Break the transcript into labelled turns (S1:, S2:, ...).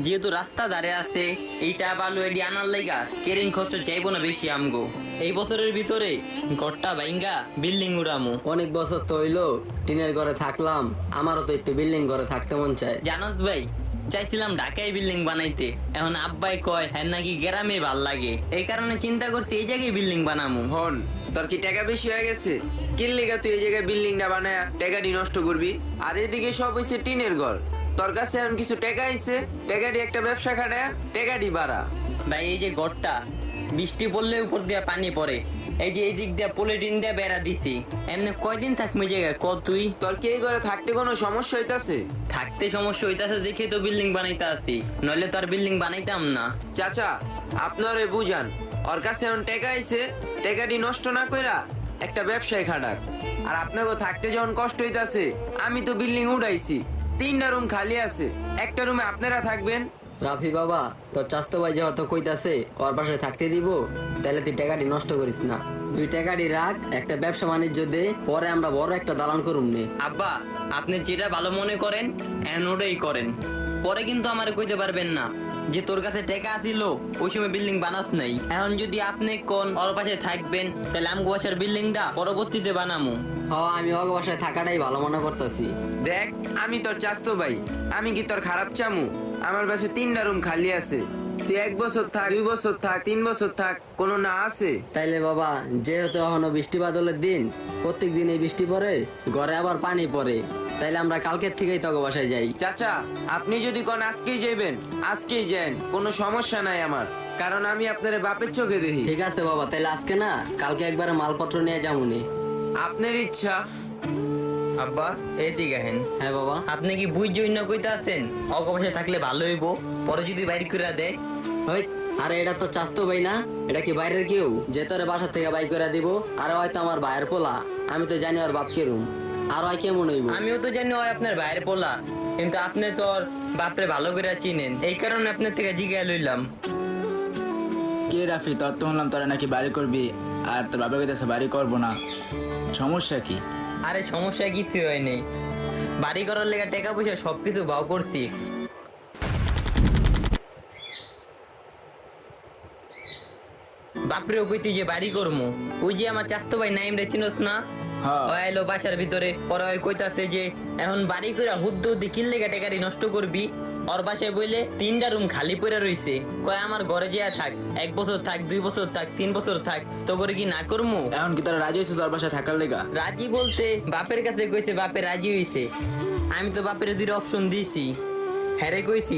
S1: যেহেতু রাস্তা ধারে আছে এইটা বালু এডি আনার লাইগা কেরিং খরচ যাইবো না বেশি আমগো। এই বছরের ভিতরে গড়টা ভাইঙ্গা বিল্ডিং উড়ামু।
S2: অনেক বছর তো হইলো টিনের ঘরে থাকলাম, আমারও তো একটু বিল্ডিং ঘরে থাকতে মন চায়।
S1: জানোস ভাই, চাইছিলাম ঢাকায় বিল্ডিং বানাইতে, এখন আব্বাই কয় হ্যাঁ নাকি গ্রামে ভাল লাগে, এই কারণে চিন্তা করছি এই জায়গায় বিল্ডিং বানামু।
S3: হন, তোর কি টাকা বেশি হয়ে গেছে? কির লেগা তুই এই জায়গায় বিল্ডিংটা বানায় টাকাটি নষ্ট করবি? আর এদিকে সব হইছে টিনের ঘর, তোর কাছে এখন কিছু টাকা আইছে, টাকাটি একটা ব্যবসা খাটায় টাকাটি বাড়া।
S1: ভাই এই যে গড়টা বৃষ্টি পড়লে উপর দিয়া পানি পড়ে, এই যে এই দিক দিয়া পলিটিন দিয়া বেড়া দিছি, এমনি কয়দিন থাকবি জায়গায় ক তুই?
S3: তোর কি এই ঘরে থাকতে কোনো সমস্যা হইতাছে?
S1: থাকতে সমস্যা হইতাছে দেখে তো বিল্ডিং বানাইতে আসি, নইলে তো আর বিল্ডিং বানাইতাম না।
S3: চাচা, আপনারে বুঝান, ওর কাছে এখন টাকা আইছে, টাকাটি নষ্ট না কইরা একটা ব্যবসায় খাটাক। আর আপনাকে থাকতে যখন কষ্ট হইতাছে, আমি তো বিল্ডিং উঠাইছি, 3টা রুম খালি আছে, একটা রুমে আপনারা থাকবেন।
S2: রাফি বাবা, তোর চাস্তো ভাই যেহেতু কইতাছে ওর পাশে থাকতে দিব, তাহলে তুই টাকাটি নষ্ট করিস না, তুই টাকাটি রাখ, একটা ব্যবসা বাণিজ্য দে, পরে আমরা বড় একটা দালান করুম নে।
S1: আব্বা, আপনি যেটা ভালো মনে করেন ওটাই করেন, পরে কিন্তু আমার কইতে পারবেন না যে তোর কাছে টাকা আসিল ওই সময় বিল্ডিং বানাস নাই। এখন যদি আপনি কোন ওর পাশে থাকবেন তাহলে আমগো বাসার বিল্ডিংটা পরবর্তীতে বানামু।
S2: আমি ওর বাসায় থাকাটাই ভালো মনে করতেছি।
S3: দেখ, আমি তোর চাস্তো ভাই, আমি কি তোর খারাপ চামু? আমার কাছে 3টা রুম খালি আছে, তুই 1 বছর থাক, 2 বছর থাক, 3 বছর থাক, কোনো না আছে?
S2: তাইলে বাবা, যেহেতু এখনো বৃষ্টি বাদলের দিন, প্রত্যেক দিন এই বৃষ্টি পড়ে, ঘরে আবার পানি পড়ে, তাইলে আমরা কালকের থেকেই তোকে বাসায় যাই।
S3: চাচা, আপনি যদি কোন আজকেই যাইবেন আজকেই যান, কোনো সমস্যা নাই আমার, কারণ আমি আপনার বাপের চোখে দেখি।
S2: ঠিক আছে বাবা, তাইলে আজকে না কালকে একবারে মালপত্র নিয়ে যাবনি।
S3: আপনার ইচ্ছা।
S1: আব্বা এইদিকে হেন।
S2: হ্যাঁ বাবা।
S1: আপনি কি বুঝ জন্য কইতে আছেন অগ বাসায় থাকলে ভালো হইব, পরে যদি বাইর করে দেয়?
S2: হই, আরে এটা তো চাস্তো ভাই না, এটা কি বাইরের কেউ যে তোরে বাসা থেকে বাই করে দিব? আরে হয়তো আমার ভাইয়ের পোলা, আমি তো জানি ওর বাপ কেরুম, আর হয় কেমন হইব?
S1: আমিও তো জানি ওই আপনার বাইরে পোলা, কিন্তু আপনি তোর বাপরে ভালো করে চিনেন, এই কারণে আপনার থেকে জিজ্ঞাসা লইলাম।
S4: কে রাফি, তোর তো শুনলাম তোরা নাকি বাড়ি করবি, আর তোর বাবা কইতেছে বাড়ি করবো না, সমস্যা কি?
S1: আরে সমস্যা কিছু হয়নি, বাড়ি করার লেগে টাকা পয়সা সবকিছু ভাও করছি। বাপরেও কইছি যে বাড়ি করমু, ওই যে আমার চাস্তো ভাই নাইম রে চিনোস না,
S4: হ্যাঁ।
S1: ও আইলো বাসার ভিতরে, পরে ওই কইতাছে যে এখন বাড়ি কইরা হুদ্দু দি কিল্লেগা টাকারি নষ্ট করবি। ওর বাসায় বইলে 3টা রুম খালি পড়ে রইছে, কয় আমার ঘরে যেয়া থাক, 1 বছর থাক, 2 বছর থাক, 3 বছর থাক, তো করে কি না করমু?
S4: এখন কি তোরা রাজি হয়েছিস ওর বাসায় থাকার লেগা?
S1: রাজি বলতে বাপের কাছে কইছে, বাপে রাজি হইছে, আমি তো বাপের 2 অপশন দিয়েছি, হ্যাঁ রে কইছি